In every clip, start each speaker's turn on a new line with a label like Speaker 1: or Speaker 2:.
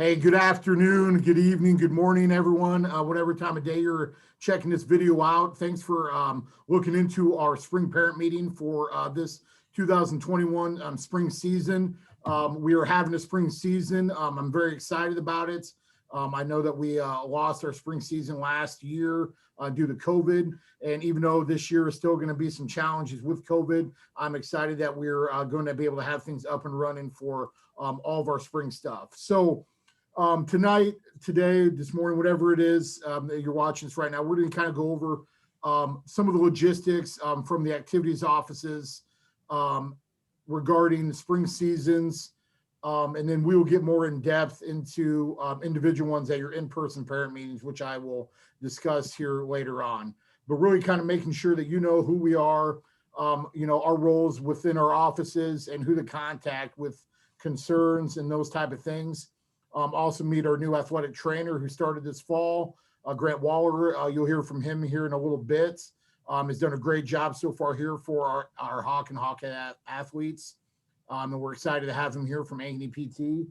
Speaker 1: Hey, good afternoon, good evening, good morning, everyone. Whatever time of day you're checking this video out. Thanks for looking into our spring parent meeting for this 2021 spring season. We are having a spring season. I'm very excited about it. I know that we lost our spring season last year due to COVID. And even though this year is still going to be some challenges with COVID, I'm excited that we're going to be able to have things up and running for all of our spring stuff. So tonight, today, this morning, whatever it is that you're watching this right now, we're going to kind of go over some of the logistics from the activities offices regarding the spring seasons. And then we will get more in depth into individual ones at your in-person parent meetings, which I will discuss here later on. But really kind of making sure that you know who we are, our roles within our offices and who to contact with concerns and those type of things. Also meet our new athletic trainer who started this fall, Grant Waller. You'll hear from him here in a little bit. He's done a great job so far here for our Hawk and Hawkeye athletes. And we're excited to have him here from Ankeny PT.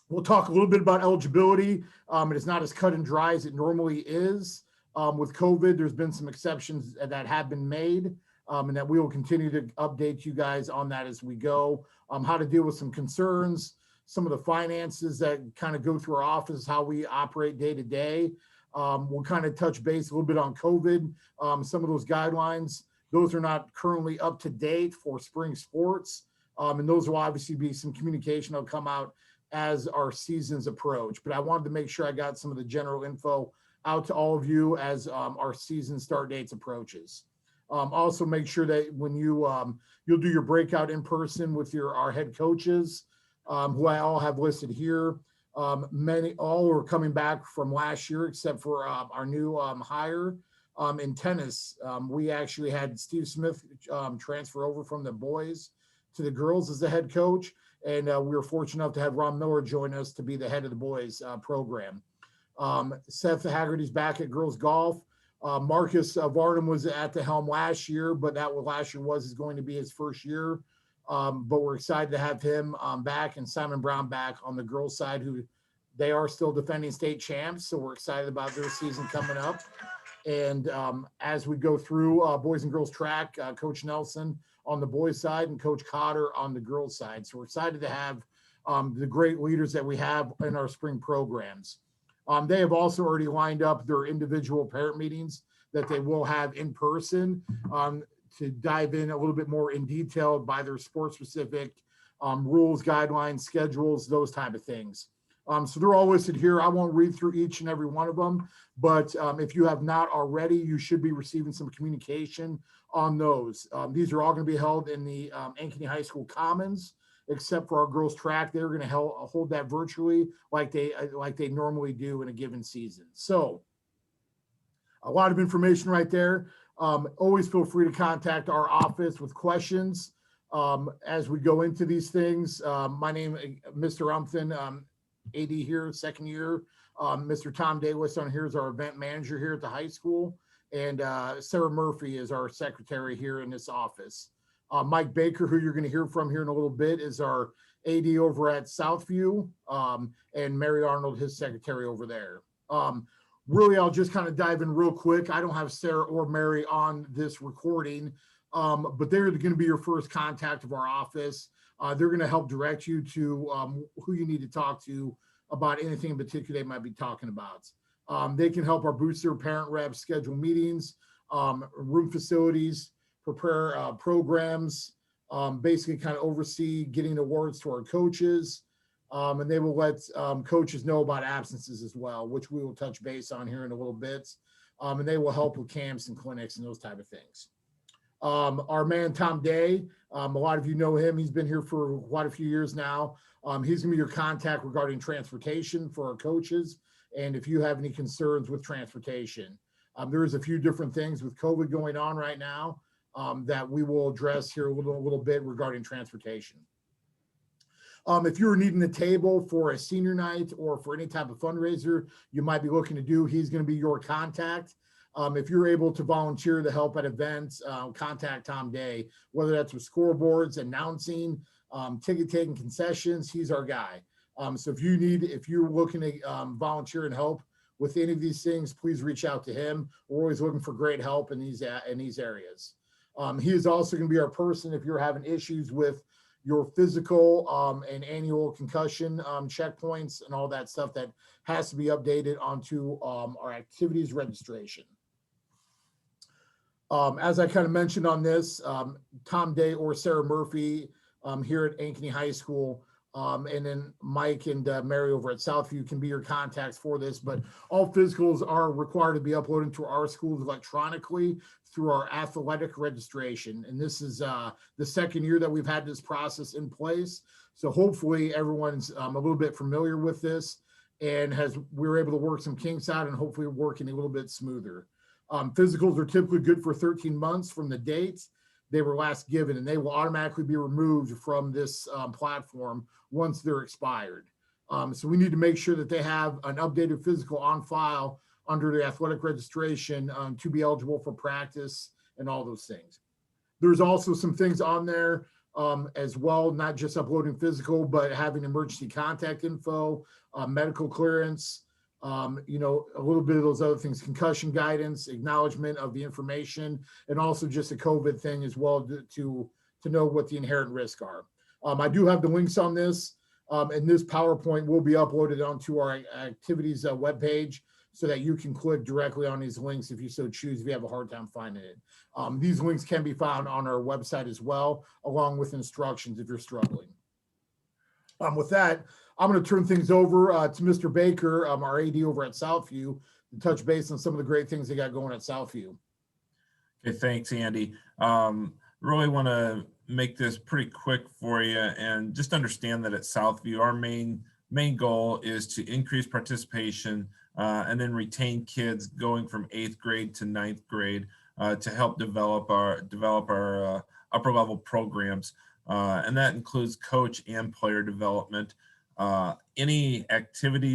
Speaker 1: We'll talk a little bit about eligibility. It is not as cut and dry as it normally is. With COVID, there's been some exceptions that have been made, and that we will continue to update you guys on that as we go. How to deal with some concerns, some of the finances that kind of go through our office, how we operate day to day. We'll kind of touch base a little bit on COVID, some of those guidelines. Those are not currently up to date for spring sports. And those will obviously be some communication that'll come out as our seasons approach. But I wanted to make sure I got some of the general info out to all of you as our season start dates approaches. Also make sure that when you'll do your breakout in person with our head coaches, who I all have listed here. All are coming back from last year, except for our new hire in tennis. We actually had Steve Smith transfer over from the boys to the girls as the head coach. And we were fortunate enough to have Ron Miller join us to be the head of the boys program. Seth Haggerty's back at girls golf. Marcus Varnum was at the helm last year, but last year is going to be his first year. But we're excited to have him back, and Simon Brown back on the girls' side, who they are still defending state champs. So we're excited about their season coming up. And as we go through boys and girls track, Coach Nelson on the boys' side and Coach Cotter on the girls' side. So we're excited to have the great leaders that we have in our spring programs. They have also already lined up their individual parent meetings that they will have in person. To dive in a little bit more in detail by their sport-specific rules, guidelines, schedules, those type of things. So they're all listed here. I won't read through each and every one of them, but if you have not already, you should be receiving some communication on those. These are all going to be held in the Ankeny High School Commons, except for our girls track. They're going to hold that virtually like they normally do in a given season. So a lot of information right there. Always feel free to contact our office with questions as we go into these things. My name is Mr. Umphin, AD here, second year. Mr. Tom Davis on here is our event manager here at the high school. And Sarah Murphy is our secretary here in this office. Mike Baker, who you're going to hear from here in a little bit, is our AD over at Southview, and Mary Arnold, his secretary over there. Really, I'll just kind of dive in real quick. I don't have Sarah or Mary on this recording, but they're going to be your first contact of our office. They're going to help direct you to who you need to talk to about anything in particular they might be talking about. They can help our booster parent reps schedule meetings, room facilities, prepare programs, basically kind of oversee getting awards to our coaches. And they will let coaches know about absences as well, which we will touch base on here in a little bit. And they will help with camps and clinics and those type of things. Our man, Tom Day, a lot of you know him. He's been here for quite a few years now. He's going to be your contact regarding transportation for our coaches. And if you have any concerns with transportation, there is a few different things with COVID going on right now that we will address here a little bit regarding transportation. If you're needing a table for a senior night or for any type of fundraiser you might be looking to do, he's going to be your contact. If you're able to volunteer to help at events, contact Tom Day, whether that's with scoreboards, announcing, ticket taking, concessions, he's our guy. So if you're looking to volunteer and help with any of these things, please reach out to him. We're always looking for great help in these areas. He is also going to be our person if you're having issues with your physical and annual concussion checkpoints and all that stuff that has to be updated onto our activities registration. As I kind of mentioned on this, Tom Day or Sarah Murphy here at Ankeny High School, and then Mike and Mary over at Southview can be your contacts for this, but all physicals are required to be uploaded to our schools electronically through our athletic registration. And this is the second year that we've had this process in place. So hopefully everyone's a little bit familiar with this and we were able to work some kinks out and hopefully working a little bit smoother. Physicals are typically good for 13 months from the date they were last given, and they will automatically be removed from this platform once they're expired. So we need to make sure that they have an updated physical on file under the athletic registration to be eligible for practice and all those things. There's also some things on there as well, not just uploading physical, but having emergency contact info, medical clearance, a little bit of those other things, concussion guidance, acknowledgement of the information, and also just a COVID thing as well to know what the inherent risks are. I do have the links on this, and this PowerPoint will be uploaded onto our activities webpage so that you can click directly on these links if you so choose, if you have a hard time finding it. These links can be found on our website as well, along with instructions if you're struggling. With that, I'm going to turn things over to Mr. Baker, our AD over at Southview, to touch base on some of the great things they got going at Southview.
Speaker 2: Okay, thanks, Andy. Really want to make this pretty quick for you and just understand that at Southview, our main goal is to increase participation and then retain kids going from 8th grade to 9th grade to help develop our upper level programs. And that includes coach and player development. Any activity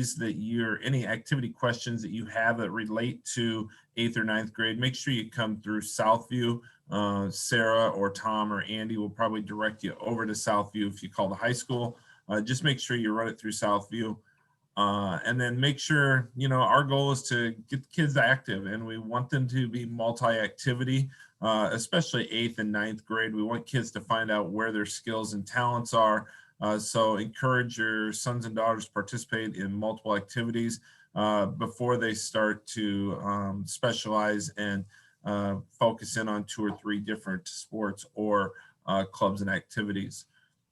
Speaker 2: questions that you have that relate to 8th or 9th grade, make sure you come through Southview. Sarah or Tom or Andy will probably direct you over to Southview if you call the high school. Just make sure you run it through Southview. And then make sure, our goal is to get the kids active, and we want them to be multi-activity, especially 8th and 9th grade. We want kids to find out where their skills and talents are. So encourage your sons and daughters to participate in multiple activities before they start to specialize and focus in on 2 or 3 different sports or clubs and activities.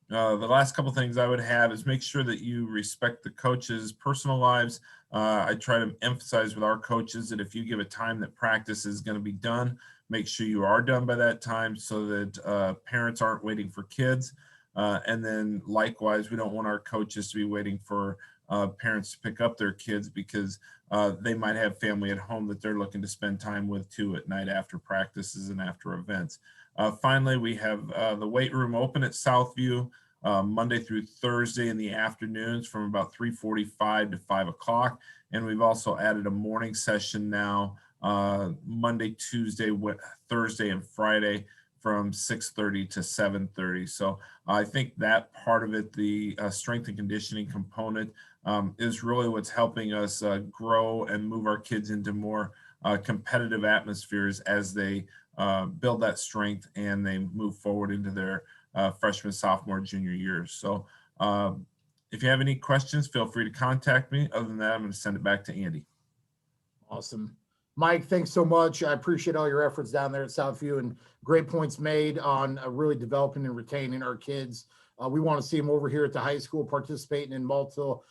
Speaker 2: The last couple things I would have is make sure that you respect the coaches' personal lives. I try to emphasize with our coaches that if you give a time that practice is going to be done, make sure you are done by that time so that parents aren't waiting for kids. And then likewise, we don't want our coaches to be waiting for parents to pick up their kids because they might have family at home that they're looking to spend time with too at night after practices and after events. Finally, we have the weight room open at Southview Monday through Thursday in the afternoons from about 3:45 to 5 o'clock. And we've also added a morning session now, Monday, Tuesday, Thursday, and Friday from 6:30 to 7:30. So I think that part of it, the strength and conditioning component, is really what's helping us grow and move our kids into more competitive atmospheres as they build that strength and they move forward into their freshman, sophomore, junior years. So if you have any questions, feel free to contact me. Other than that, I'm going to send it back to Andy.
Speaker 1: Awesome. Mike, thanks so much. I appreciate all your efforts down there at Southview and great points made on really developing and retaining our kids. We want to see them over here at the high school participating in multiple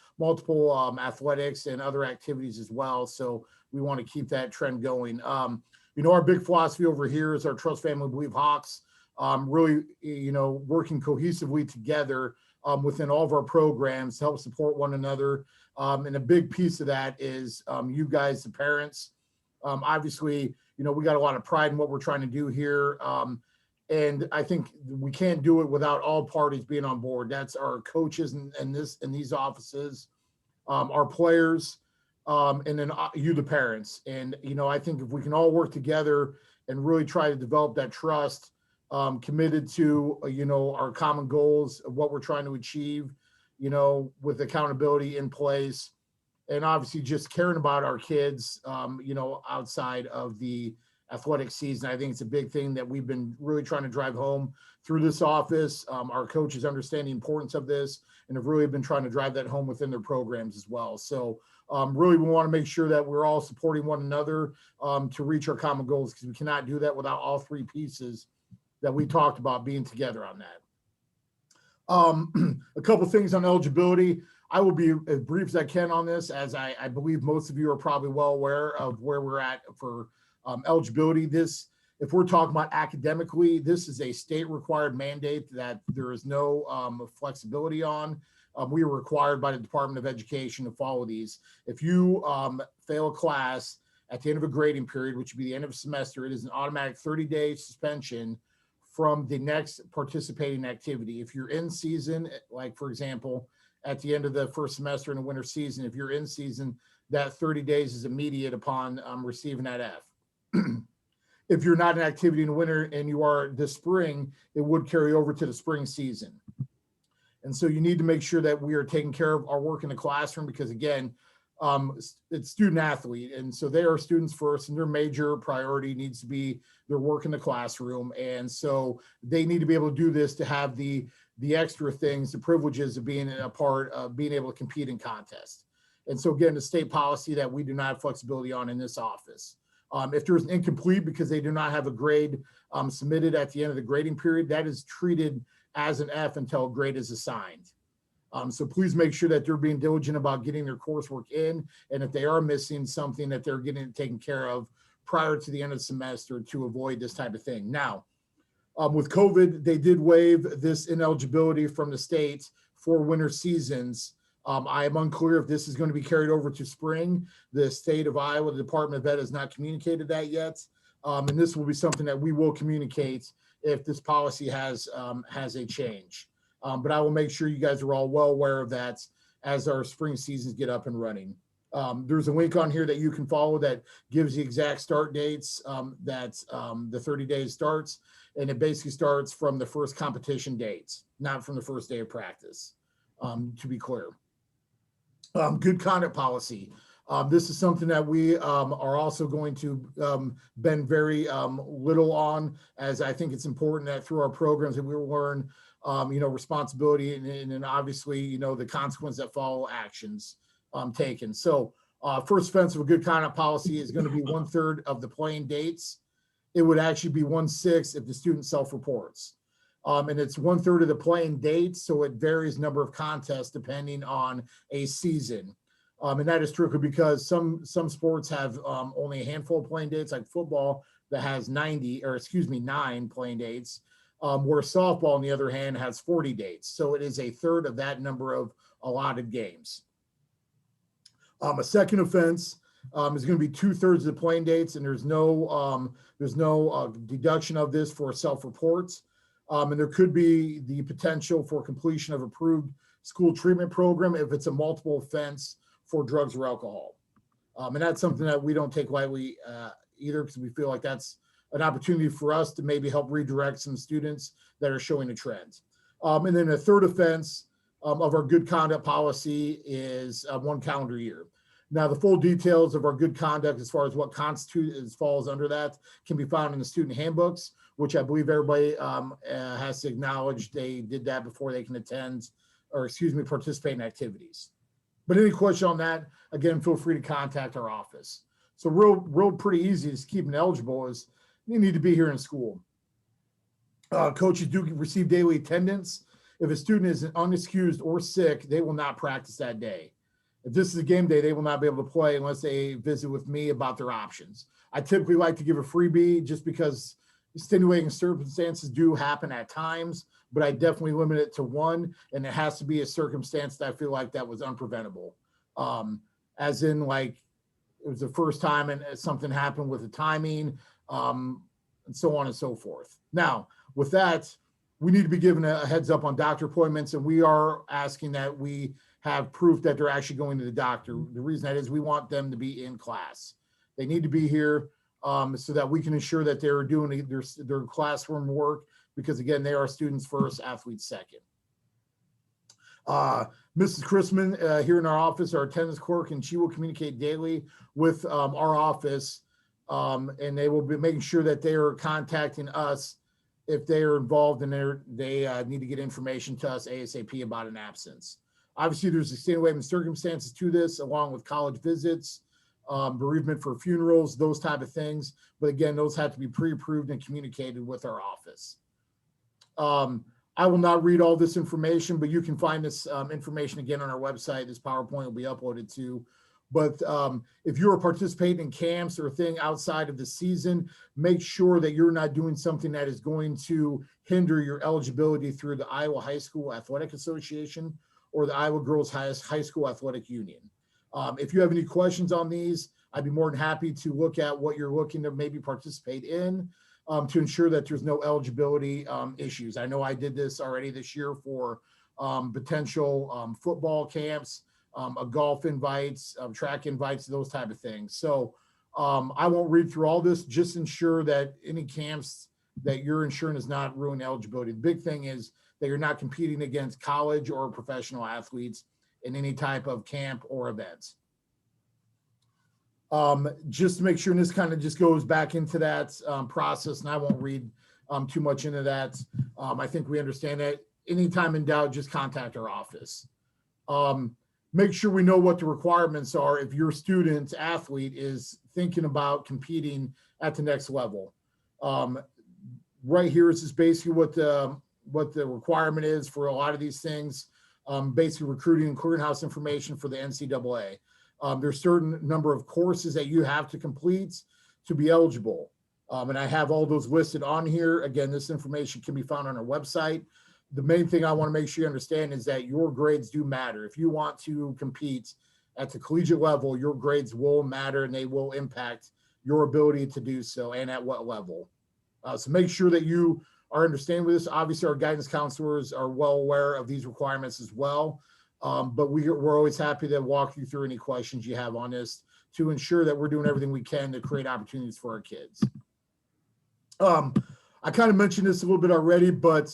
Speaker 1: athletics and other activities as well. So we want to keep that trend going. Our big philosophy over here is our Trust Family Believe Hawks, really, working cohesively together within all of our programs to help support one another. And a big piece of that is you guys, the parents. Obviously, we got a lot of pride in what we're trying to do here. And I think we can't do it without all parties being on board. That's our coaches in these offices, our players, and then you, the parents. And, I think if we can all work together and really try to develop that trust, committed to, our common goals of what we're trying to achieve, with accountability in place, and obviously just caring about our kids, outside of the athletic season. I think it's a big thing that we've been really trying to drive home through this office. Our coaches understand the importance of this and have really been trying to drive that home within their programs as well. So really, we want to make sure that we're all supporting one another to reach our common goals, because we cannot do that without all three pieces that we talked about being together on that. A couple things on eligibility. I will be as brief as I can on this, as I believe most of you are probably well aware of where we're at for eligibility. If we're talking about academically, this is a state required mandate that there is no flexibility on. We are required by the Department of Education to follow these. If you fail a class at the end of a grading period, which would be the end of a semester, it is an automatic 30-day suspension from the next participating activity. If you're in season, like for example, at the end of the first semester in the winter season, if you're in season, that 30 days is immediate upon receiving that F. If you're not in activity in the winter and you are this spring, it would carry over to the spring season. And so you need to make sure that we are taking care of our work in the classroom, because again, it's student athlete. And so they are students first, and their major priority needs to be their work in the classroom. And so they need to be able to do this to have the extra things, the privileges of being a part of being able to compete in contests. And so again, the state policy that we do not have flexibility on in this office. If there's an incomplete because they do not have a grade submitted at the end of the grading period, that is treated as an F until a grade is assigned. So please make sure that they're being diligent about getting their coursework in, and if they are missing something, that they're getting it taken care of prior to the end of the semester to avoid this type of thing. Now, with COVID, they did waive this ineligibility from the state for winter seasons. I am unclear if this is going to be carried over to spring. The state of Iowa, the Department of Ed, has not communicated that yet. And this will be something that we will communicate if this policy has a change. But I will make sure you guys are all well aware of that as our spring seasons get up and running. There's a link on here that you can follow that gives the exact start dates that the 30 days starts. And it basically starts from the first competition dates, not from the first day of practice, to be clear. Good conduct policy. This is something that we are also going to bend very little on, as I think it's important that through our programs that we will learn, responsibility and obviously, the consequence that follow actions taken. So first offense of a good conduct policy is going to be 1/3 of the playing dates. It would actually be 1/6 if the student self-reports. And it's 1/3 of the playing dates, so it varies number of contests depending on a season. And that is strictly because some sports have only a handful of playing dates, like football that has 9 playing dates, where softball, on the other hand, has 40 dates. So it is 1/3 of that number of allotted games. A second offense is going to be 2/3 of the playing dates, and there's no deduction of this for self-reports. And there could be the potential for completion of approved school treatment program if it's a multiple offense for drugs or alcohol. And that's something that we don't take lightly either, because we feel like that's an opportunity for us to maybe help redirect some students that are showing a trend. And then a third offense of our good conduct policy is 1 calendar year. Now, the full details of our good conduct as far as what falls under that can be found in the student handbooks, which I believe everybody has to acknowledge they did that before they can participate in activities. But any question on that, again, feel free to contact our office. So real pretty easy to keep them eligible is you need to be here in school. Coaches do receive daily attendance. If a student is unexcused or sick, they will not practice that day. If this is a game day, they will not be able to play unless they visit with me about their options. I typically like to give a freebie just because extenuating circumstances do happen at times, but I definitely limit it to 1, and it has to be a circumstance that I feel like that was unpreventable. As in, like, it was the first time and something happened with the timing, and so on and so forth. Now, with that, we need to be given a heads up on doctor appointments, and we are asking that we have proof that they're actually going to the doctor. The reason that is we want them to be in class. They need to be here so that we can ensure that they're doing their classroom work, because again, they are students first, athletes second. Mrs. Chrisman here in our office, our attendance clerk, and she will communicate daily with our office, and they will be making sure that they are contacting us if they are involved and they need to get information to us ASAP about an absence. Obviously, there's extenuating circumstances to this, along with college visits, bereavement for funerals, those type of things. But again, those have to be pre-approved and communicated with our office. I will not read all this information, but you can find this information again on our website. This PowerPoint will be uploaded to. But if you are participating in camps or a thing outside of the season, make sure that you're not doing something that is going to hinder your eligibility through the Iowa High School Athletic Association or the Iowa Girls High School Athletic Union. If you have any questions on these, I'd be more than happy to look at what you're looking to maybe participate in to ensure that there's no eligibility issues. I know I did this already this year for potential football camps, a golf invites, track invites, those type of things. So I won't read through all this, just ensure that any camps that you're ensuring is not ruining eligibility. The big thing is that you're not competing against college or professional athletes in any type of camp or events. Just to make sure, and this kind of just goes back into that process, and I won't read too much into that. I think we understand that. Anytime in doubt, just contact our office. Make sure we know what the requirements are if your student athlete is thinking about competing at the next level. Right here is just basically what the requirement is for a lot of these things. Basically recruiting and clearinghouse information for the NCAA. There's certain number of courses that you have to complete to be eligible. And I have all those listed on here. Again, this information can be found on our website. The main thing I want to make sure you understand is that your grades do matter. If you want to compete at the collegiate level, your grades will matter and they will impact your ability to do so and at what level. So make sure that you are understanding with this. Obviously, our guidance counselors are well aware of these requirements as well. But we're always happy to walk you through any questions you have on this to ensure that we're doing everything we can to create opportunities for our kids. I kind of mentioned this a little bit already, but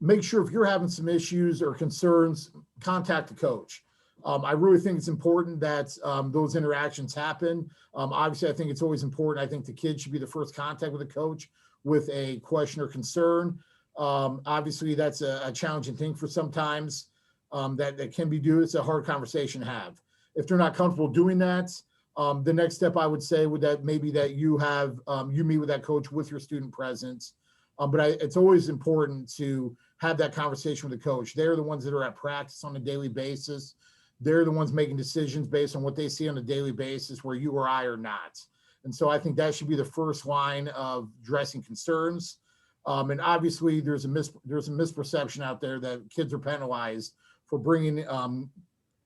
Speaker 1: make sure if you're having some issues or concerns, contact the coach. I really think it's important that those interactions happen. Obviously, I think it's always important. I think the kid should be the first contact with the coach with a question or concern. Obviously, that's a challenging thing for sometimes that can be due. It's a hard conversation to have. If they're not comfortable doing that, the next step I would say would that maybe that you have you meet with that coach with your student present. But it's always important to have that conversation with the coach. They're the ones that are at practice on a daily basis. They're the ones making decisions based on what they see on a daily basis where you or I are not. And so I think that should be the first line of addressing concerns. And obviously there's a misperception out there that kids are penalized for bringing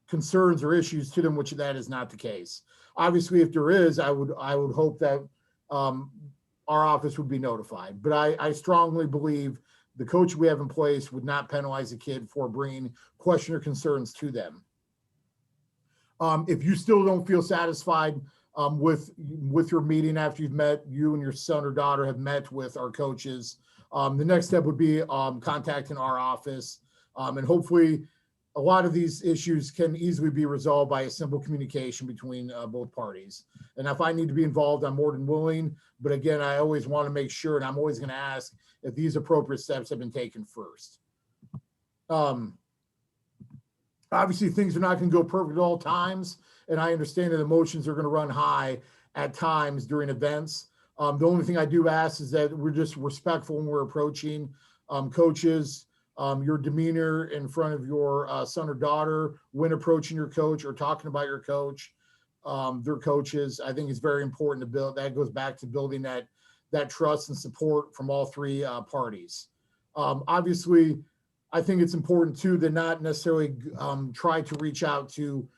Speaker 1: concerns or issues to them, which that is not the case. Obviously, if there is, I would hope that our office would be notified. But I strongly believe the coach we have in place would not penalize a kid for bringing question or concerns to them. If you still don't feel satisfied with your meeting after you and your son or daughter have met with our coaches, the next step would be contacting our office. And hopefully a lot of these issues can easily be resolved by a simple communication between both parties. And if I need to be involved, I'm more than willing. But again, I always want to make sure, and I'm always going to ask if these appropriate steps have been taken first. Obviously, things are not going to go perfect at all times. And I understand that emotions are going to run high at times during events. The only thing I do ask is that we're just respectful when we're approaching coaches. Your demeanor in front of your son or daughter when approaching your coach or talking about your coach, their coaches, I think is very important to build. That goes back to building that trust and support from all three parties. Obviously, I think it's important too to not necessarily try to reach out to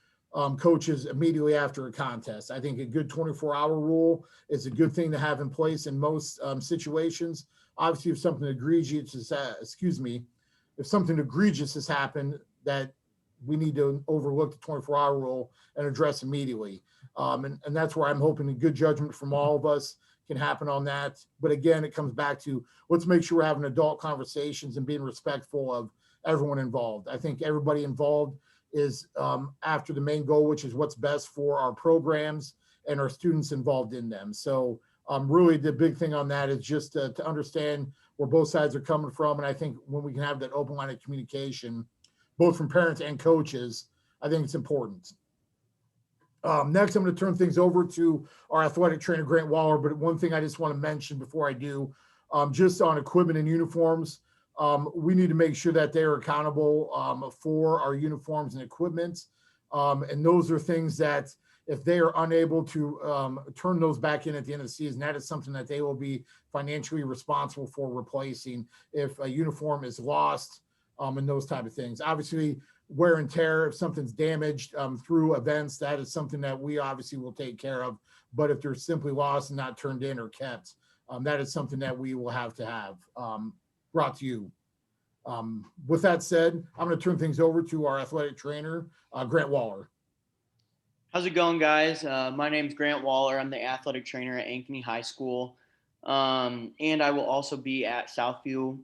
Speaker 1: coaches immediately after a contest. I think a good 24-hour rule is a good thing to have in place in most situations. Obviously, if something egregious has happened, that we need to overlook the 24-hour rule and address immediately. And that's where I'm hoping a good judgment from all of us can happen on that. But again, it comes back to let's make sure we're having adult conversations and being respectful of everyone involved. I think everybody involved is after the main goal, which is what's best for our programs and our students involved in them. So really the big thing on that is just to understand where both sides are coming from. And I think when we can have that open line of communication, both from parents and coaches, I think it's important. Next, I'm going to turn things over to our athletic trainer, Grant Waller. But one thing I just want to mention before I do, just on equipment and uniforms, we need to make sure that they are accountable for our uniforms and equipment. And those are things that if they are unable to turn those back in at the end of the season, that is something that they will be financially responsible for replacing if a uniform is lost and those type of things. Obviously, wear and tear, if something's damaged through events, that is something that we obviously will take care of. But if they're simply lost and not turned in or kept, that is something that we will have to have brought to you. With that said, I'm going to turn things over to our athletic trainer, Grant Waller.
Speaker 3: How's it going, guys? My name's Grant Waller. I'm the athletic trainer at Ankeny High School. And I will also be at Southview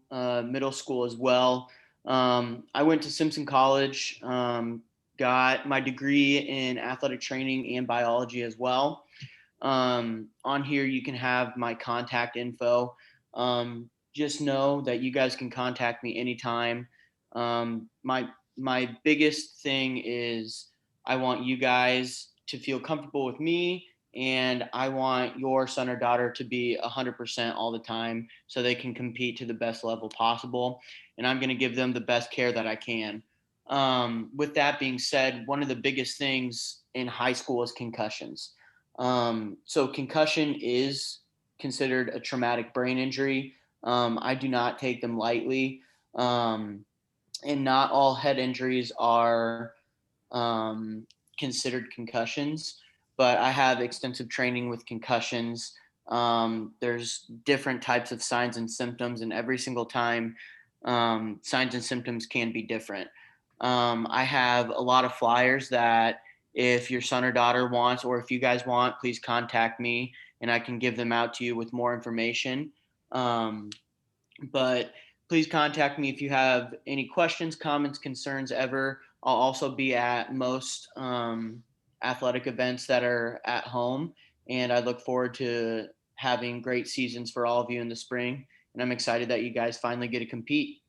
Speaker 3: Middle School as well. I went to Simpson College, got my degree in athletic training and biology as well. On here, you can have my contact info. Just know that you guys can contact me anytime. My biggest thing is I want you guys to feel comfortable with me, and I want your son or daughter to be 100% all the time so they can compete to the best level possible. And I'm going to give them the best care that I can. With that being said, one of the biggest things in high school is concussions. So concussion is considered a traumatic brain injury. I do not take them lightly. And not all head injuries are considered concussions, but I have extensive training with concussions. There's different types of signs and symptoms, and every single time signs and symptoms can be different. I have a lot of flyers that if your son or daughter wants, or if you guys want, please contact me and I can give them out to you with more information. But please contact me if you have any questions, comments, concerns ever. I'll also be at most athletic events that are at home, and I look forward to having great seasons for all of you in the spring. And I'm excited that you guys finally get to compete.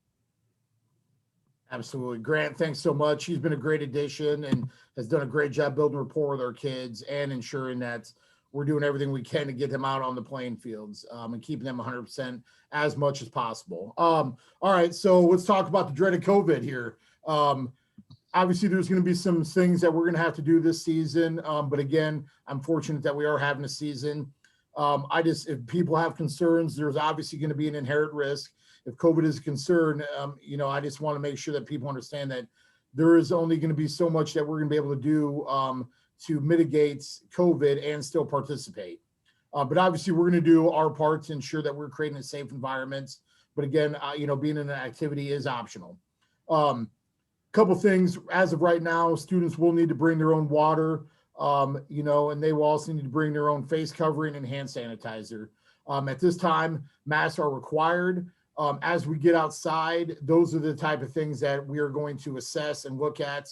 Speaker 1: Absolutely. Grant, thanks so much. He's been a great addition and has done a great job building rapport with our kids and ensuring that we're doing everything we can to get them out on the playing fields and keeping them 100% as much as possible. All right, so let's talk about the dreaded COVID here. Obviously, there's going to be some things that we're going to have to do this season. But again, I'm fortunate that we are having a season. If people have concerns, there's obviously going to be an inherent risk. If COVID is a concern, I just want to make sure that people understand that there is only going to be so much that we're going to be able to do to mitigate COVID and still participate. But obviously, we're going to do our part to ensure that we're creating a safe environment. But again, being in an activity is optional. Couple things as of right now, students will need to bring their own water, and they will also need to bring their own face covering and hand sanitizer. At this time, masks are required. As we get outside, those are the type of things that we are going to assess and look at.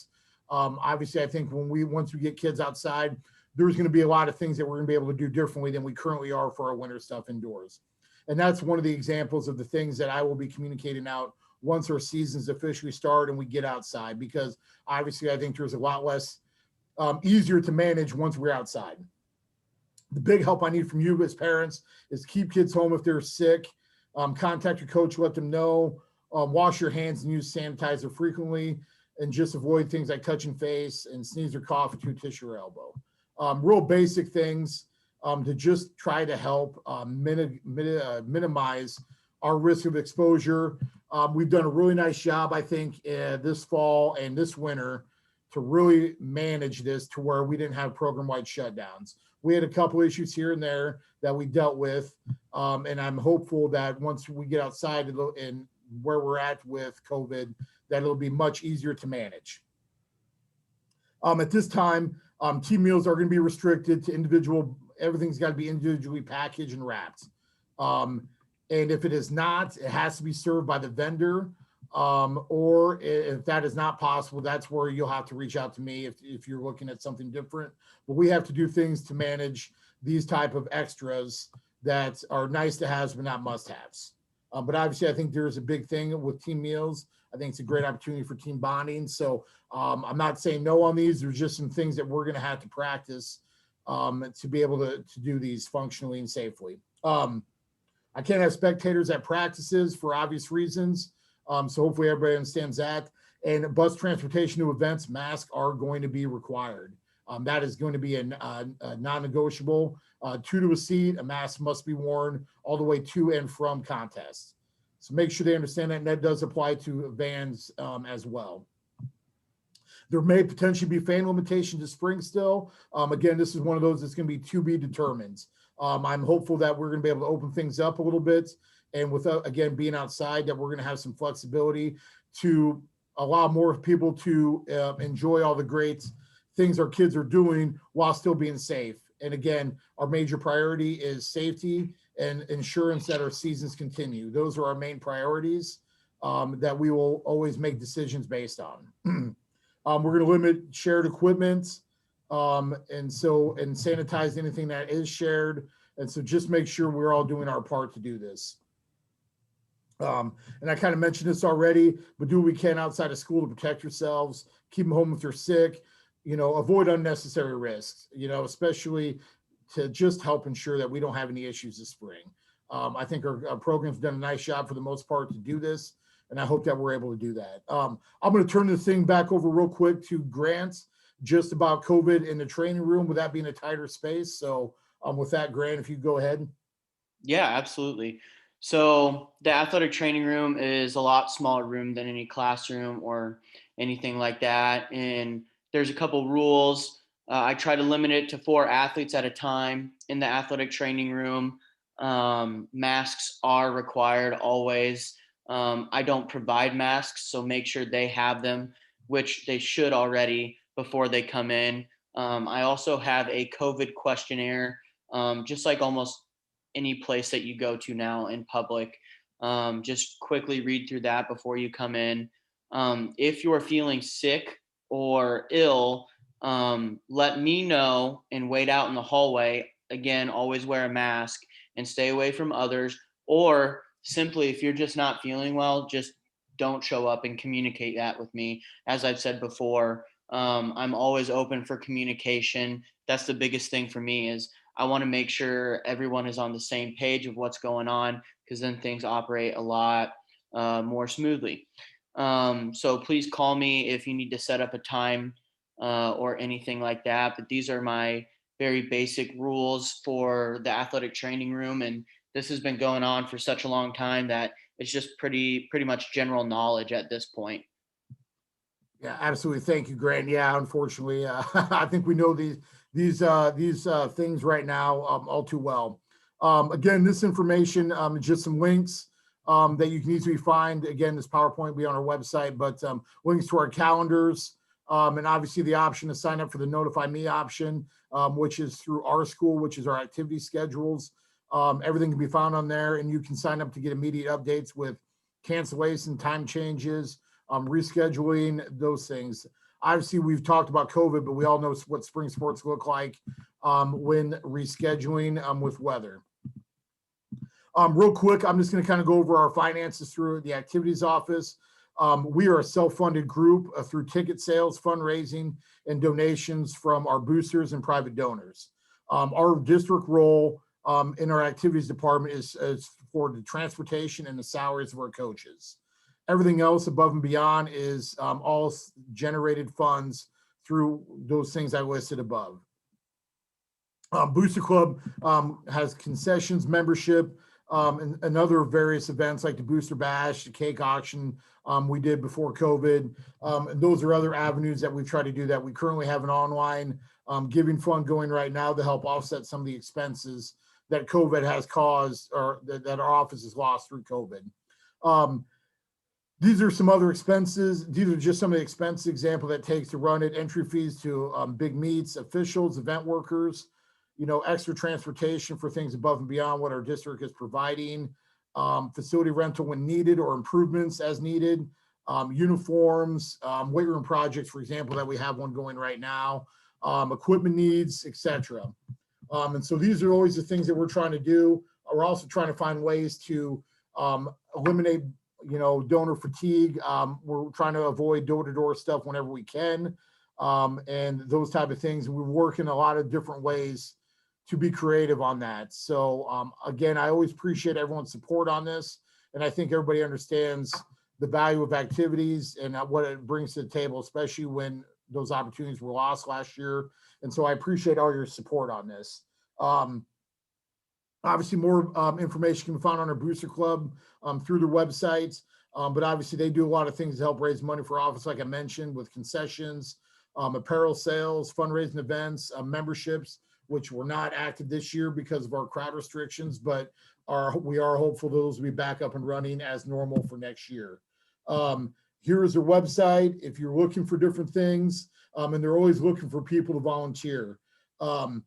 Speaker 1: Obviously, I think once we get kids outside, there's going to be a lot of things that we're going to be able to do differently than we currently are for our winter stuff indoors. And that's one of the examples of the things that I will be communicating out once our seasons officially start and we get outside, because obviously I think there's a lot less easier to manage once we're outside. The big help I need from you as parents is keep kids home if they're sick. Contact your coach, let them know, wash your hands and use sanitizer frequently, and just avoid things like touching face and sneeze or cough into a tissue or elbow. Real basic things to just try to help minimize our risk of exposure. We've done a really nice job, I think, this fall and this winter to really manage this to where we didn't have program-wide shutdowns. We had a couple issues here and there that we dealt with, and I'm hopeful that once we get outside and where we're at with COVID, that it'll be much easier to manage. At this time, team meals are going to be restricted to individual. Everything's got to be individually packaged and wrapped. And if it is not, it has to be served by the vendor. Or if that is not possible, that's where you'll have to reach out to me if you're looking at something different. But we have to do things to manage these type of extras that are nice to haves, but not must haves. But obviously I think there's a big thing with team meals. I think it's a great opportunity for team bonding. So I'm not saying no on these. There's just some things that we're going to have to practice to be able to do these functionally and safely. I can't have spectators at practices for obvious reasons. So hopefully everybody understands that. And bus transportation to events, masks are going to be required. That is going to be a non-negotiable. To a seat, a mask must be worn all the way to and from contests. So make sure they understand that, and that does apply to vans as well. There may potentially be fan limitation to spring still. Again, this is one of those that's going to be determined. I'm hopeful that we're going to be able to open things up a little bit, and without, again, being outside, that we're going to have some flexibility to allow more people to enjoy all the great things our kids are doing while still being safe. And again, our major priority is safety and insurance that our seasons continue. Those are our main priorities that we will always make decisions based on. We're going to limit shared equipment and sanitize anything that is shared. And so just make sure we're all doing our part to do this. And I kind of mentioned this already, but do what we can outside of school to protect yourselves, keep them home if they're sick, avoid unnecessary risks, especially to just help ensure that we don't have any issues this spring. I think our program's done a nice job for the most part to do this, and I hope that we're able to do that. I'm going to turn this thing back over real quick to Grant, just about COVID in the training room, with that being a tighter space. So with that, Grant, if you go ahead.
Speaker 3: Yeah, absolutely. So the athletic training room is a lot smaller room than any classroom or anything like that. And there's a couple rules. I try to limit it to 4 athletes at a time in the athletic training room. Masks are required always. I don't provide masks, so make sure they have them, which they should already before they come in. I also have a COVID questionnaire, just like almost any place that you go to now in public. Just quickly read through that before you come in. If you're feeling sick or ill, let me know and wait out in the hallway. Again, always wear a mask and stay away from others. Or simply, if you're just not feeling well, just don't show up and communicate that with me. As I've said before, I'm always open for communication. That's the biggest thing for me is I want to make sure everyone is on the same page of what's going on, because then things operate a lot more smoothly. So please call me if you need to set up a time or anything like that. But these are my very basic rules for the athletic training room. And this has been going on for such a long time that it's just pretty much general knowledge at this point.
Speaker 1: Yeah, absolutely. Thank you, Grant. Yeah, unfortunately, I think we know these things right now all too well. Again, this information is just some links that you can easily find. Again, this PowerPoint will be on our website, but links to our calendars, and obviously the option to sign up for the Notify Me option, which is through our school, which is our activity schedules. Everything can be found on there, and you can sign up to get immediate updates with cancellation, time changes, rescheduling, those things. Obviously, we've talked about COVID, but we all know what spring sports look like when rescheduling with weather. Real quick, I'm just going to kind of go over our finances through the activities office. We are a self-funded group through ticket sales, fundraising, and donations from our boosters and private donors. Our district role in our activities department is for the transportation and the salaries of our coaches. Everything else above and beyond is all generated funds through those things I listed above. Booster Club has concessions, membership, and other various events like the Booster Bash, the cake auction we did before COVID. And those are other avenues that we've tried to do that. We currently have an online giving fund going right now to help offset some of the expenses that COVID has caused, or that our office has lost through COVID. These are some other expenses. These are just some of the expense example that takes to run it. Entry fees to big meets, officials, event workers, extra transportation for things above and beyond what our district is providing, facility rental when needed or improvements as needed, uniforms, weight room projects, for example, that we have one going right now, equipment needs, etc. And so these are always the things that we're trying to do. We're also trying to find ways to eliminate, donor fatigue. We're trying to avoid door-to-door stuff whenever we can, and those type of things. And we work in a lot of different ways to be creative on that. So again, I always appreciate everyone's support on this. And I think everybody understands the value of activities and what it brings to the table, especially when those opportunities were lost last year. And so I appreciate all your support on this. Obviously, more information can be found on our Booster Club through their websites. But obviously, they do a lot of things to help raise money for office, like I mentioned, with concessions, apparel sales, fundraising events, memberships, which were not active this year because of our crowd restrictions, but we are hopeful those will be back up and running as normal for next year. Here is their website if you're looking for different things, and they're always looking for people to volunteer. The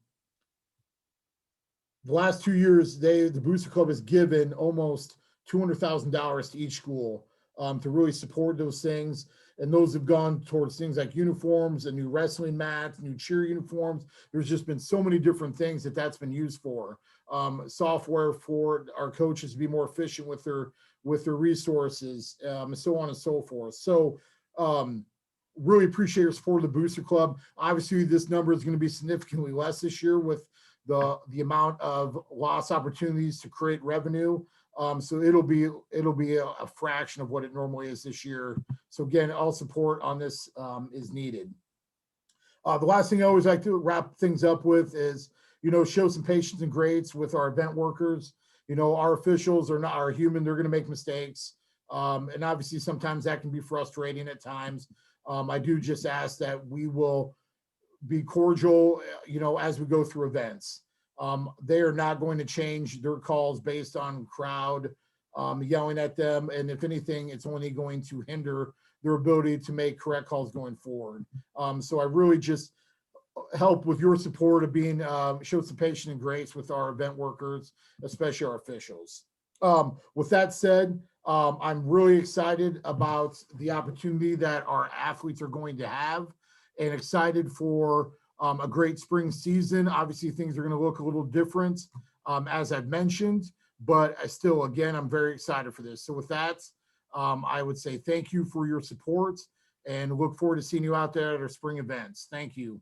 Speaker 1: last 2 years, the Booster Club has given almost $200,000 to each school to really support those things. And those have gone towards things like uniforms, a new wrestling mat, new cheer uniforms. There's just been so many different things that's been used for. Software for our coaches to be more efficient with their resources, and so on and so forth. So really appreciate your support of the Booster Club. Obviously, this number is going to be significantly less this year with the amount of lost opportunities to create revenue. So it'll be a fraction of what it normally is this year. So again, all support on this is needed. The last thing I always like to wrap things up with is, show some patience and grace with our event workers. Our officials are human. They're going to make mistakes. And obviously sometimes that can be frustrating at times. I do just ask that we will be cordial, as we go through events. They are not going to change their calls based on crowd yelling at them. And if anything, it's only going to hinder their ability to make correct calls going forward. So I really just help with your support of being, show some patience and grace with our event workers, especially our officials. With that said, I'm really excited about the opportunity that our athletes are going to have, and excited for a great spring season. Obviously, things are going to look a little different, as I've mentioned, but again, I'm very excited for this. So with that, I would say thank you for your support and look forward to seeing you out there at our spring events. Thank you.